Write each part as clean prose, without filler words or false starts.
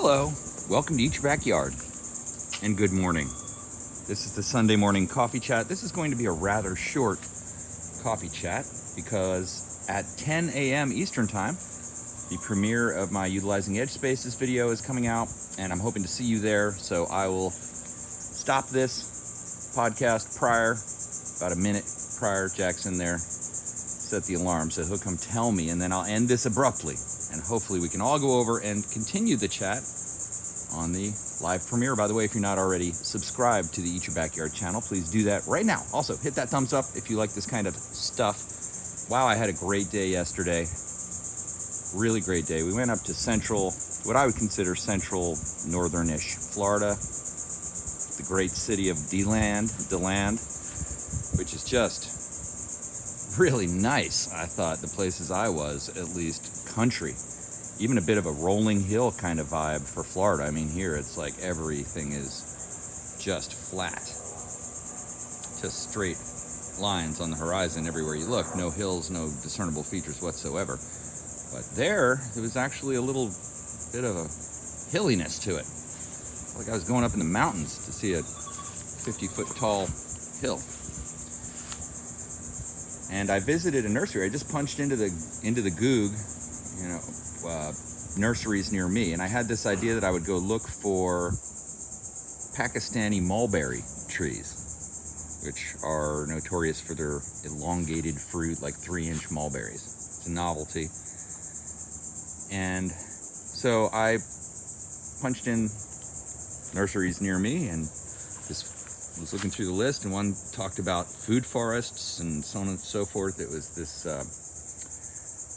Hello, welcome to Each Backyard, and good morning. This is the Sunday morning coffee chat. This is going to be a rather short coffee chat because at 10 a.m. Eastern Time, the premiere of my Utilizing Edge Spaces video is coming out, and I'm hoping to see you there. So I will stop this podcast about a minute prior. Jack's in there, set the alarm so he'll come tell me, and then I'll end this abruptly. And hopefully we can all go over and continue the chat on the live premiere. By the way, if you're not already subscribed to the Eat Your Backyard channel, please do that right now. Also, hit that thumbs up if you like this kind of stuff. Wow, I had a great day yesterday. Really great day. We went up to what I would consider central northern-ish Florida, the great city of DeLand, which is just really nice. I thought the places I was, at least country, even a bit of a rolling hill kind of vibe for Florida. I mean, here it's like everything is just flat, just straight lines on the horizon everywhere you look, no hills, no discernible features whatsoever. But there was actually a little bit of a hilliness to it, like I was going up in the mountains to see a 50-foot tall hill. And I visited a nursery. I just punched into the Goog, nurseries near me, and I had this idea that I would go look for Pakistani mulberry trees, which are notorious for their elongated fruit, like 3-inch mulberries. It's a novelty. And so I punched in nurseries near me and just was looking through the list, and one talked about food forests and so on and so forth. It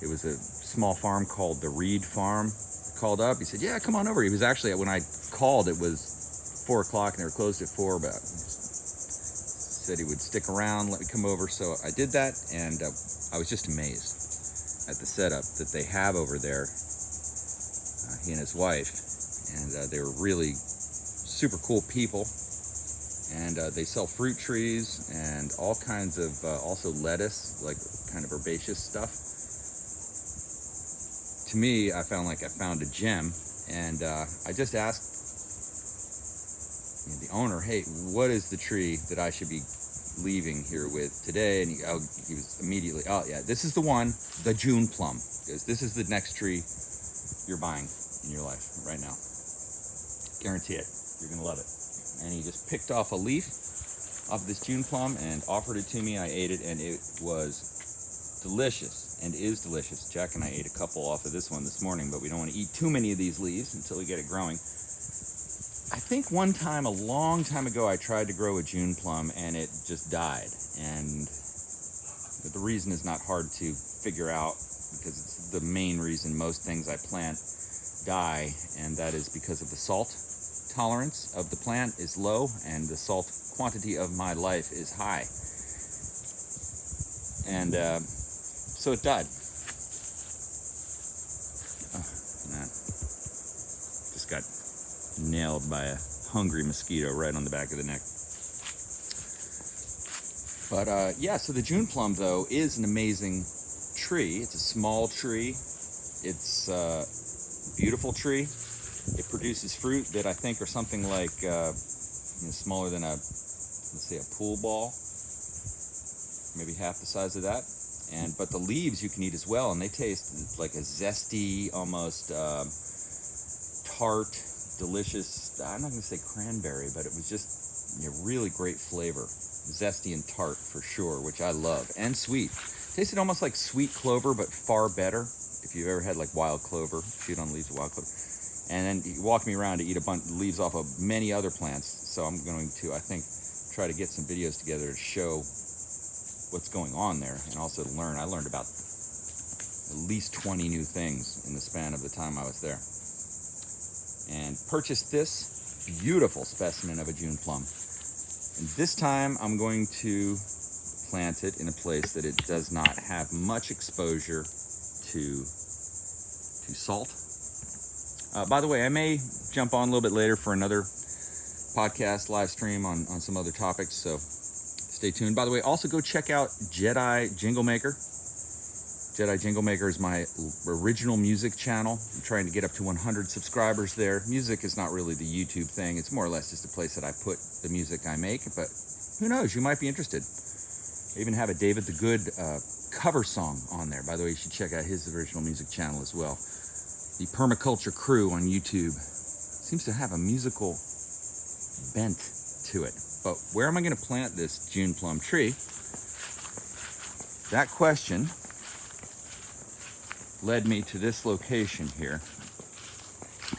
was a small farm called the Reed Farm. I called up. He said, "Yeah, come on over." He was actually, when I called, it was 4 o'clock and they were closed at 4. But said he would stick around, let me come over. So I did that, and I was just amazed at the setup that they have over there. He and his wife, and they were really super cool people. And they sell fruit trees and all kinds of, also lettuce, like kind of herbaceous stuff. To me, I found a gem, and I just asked the owner, "Hey, what is the tree that I should be leaving here with today?" And he was immediately, "Oh yeah, this is the one, the June plum. This is the next tree you're buying in your life right now. Guarantee it. You're gonna love it." And he just picked off a leaf off this June plum and offered it to me. I ate it, and it was delicious, and is delicious. Jack and I ate a couple off of this one this morning, but we don't want to eat too many of these leaves until we get it growing. I think one time, a long time ago, I tried to grow a June plum, and it just died. And the reason is not hard to figure out, because it's the main reason most things I plant die, and that is because of the salt tolerance of the plant is low, and the salt quantity of my life is high. And so it died. That just got nailed by a hungry mosquito right on the back of the neck. But yeah, so the June plum, though, is an amazing tree. It's a small tree. It's a beautiful tree. It produces fruit that I think are something like smaller than a pool ball, maybe half the size of that. But the leaves you can eat as well, and they taste like a zesty, almost tart, delicious. I'm not going to say cranberry, but it was just really great flavor, zesty and tart for sure, which I love, and sweet. Tasted almost like sweet clover, but far better. If you've ever had like wild clover, chewed on leaves of wild clover. And then he walked me around to eat a bunch of leaves off of many other plants. So I'm going to, I think, try to get some videos together to show what's going on there, and also to learn. I learned about at least 20 new things in the span of the time I was there. And purchased this beautiful specimen of a June plum. And this time I'm going to plant it in a place that it does not have much exposure to salt. By the way, I may jump on a little bit later for another podcast live stream on some other topics, so stay tuned. By the way, also go check out Jedi Jingle Maker. Jedi Jingle Maker is my original music channel. I'm trying to get up to 100 subscribers there. Music is not really the YouTube thing. It's more or less just a place that I put the music I make, but who knows, you might be interested. I even have a David the Good cover song on there. By the way, you should check out his original music channel as well. The Permaculture Crew on YouTube seems to have a musical bent to it. But where am I going to plant this June plum tree? That question led me to this location here.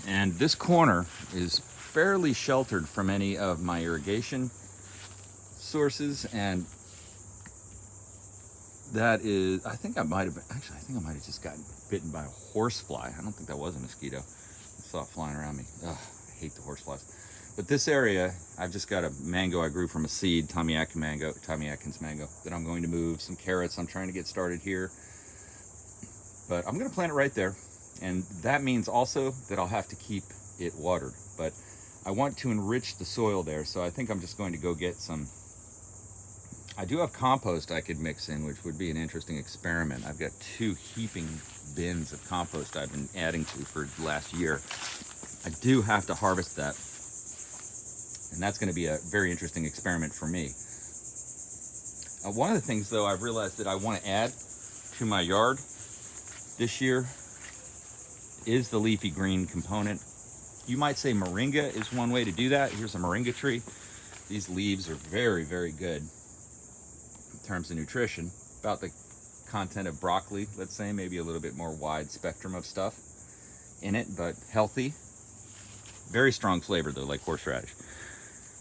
And this corner is fairly sheltered from any of my irrigation sources, and that is, I think I might have just gotten bitten by a horsefly. I don't think that was a mosquito. I saw it flying around me. Ugh, I hate the horseflies. But this area, I've just got a mango I grew from a seed, Tommy Atkins mango, that I'm going to move. Some carrots I'm trying to get started here. But I'm going to plant it right there. And that means also that I'll have to keep it watered. But I want to enrich the soil there, so I think I'm just going to go get some. I do have compost I could mix in, which would be an interesting experiment. I've got 2 heaping bins of compost I've been adding to for the last year. I do have to harvest that. And that's going to be a very interesting experiment for me. One of the things, though, I've realized that I want to add to my yard this year is the leafy green component. You might say moringa is one way to do that. Here's a moringa tree. These leaves are very, very good in terms of nutrition. About the content of broccoli, let's say, maybe a little bit more wide spectrum of stuff in it, but healthy. Very strong flavor, though, like horseradish.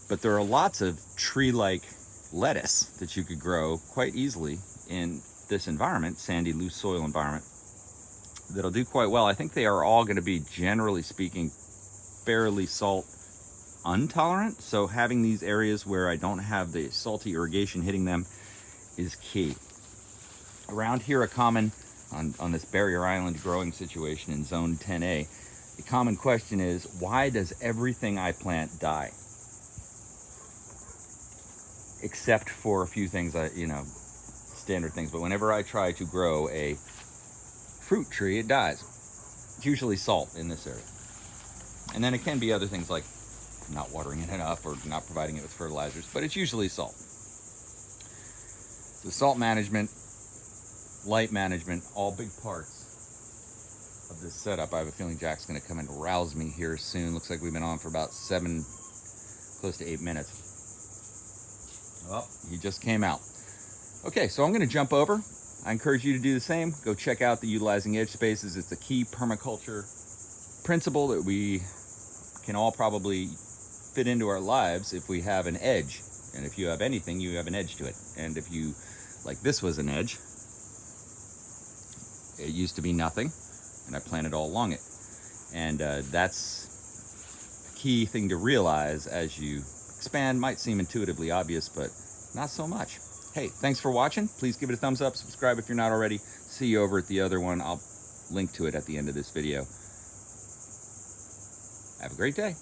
But there are lots of tree-like lettuce that you could grow quite easily in this environment, sandy, loose soil environment, that'll do quite well. I think they are all going to be, generally speaking, fairly salt intolerant. So having these areas where I don't have the salty irrigation hitting them is key. Around here, a common, on this barrier island growing situation in zone 10A, the common question is, why does everything I plant die? Except for a few things, standard things. But whenever I try to grow a fruit tree, it dies. It's usually salt in this area. And then it can be other things like not watering it enough or not providing it with fertilizers, but it's usually salt. So salt management, light management, all big parts of this setup. I have a feeling Jack's going to come and rouse me here soon. Looks like we've been on for about close to 8 minutes. Well, he just came out. Okay, so I'm going to jump over. I encourage you to do the same. Go check out the Utilizing Edge Spaces. It's a key permaculture principle that we can all probably fit into our lives if we have an edge. And if you have anything, you have an edge to it. And if you, like this was an edge, it used to be nothing, and I planted all along it. And that's a key thing to realize as you expand. Might seem intuitively obvious, but not so much. Hey, thanks for watching. Please give it a thumbs up, subscribe if you're not already. See you over at the other one. I'll link to it at the end of this video. Have a great day.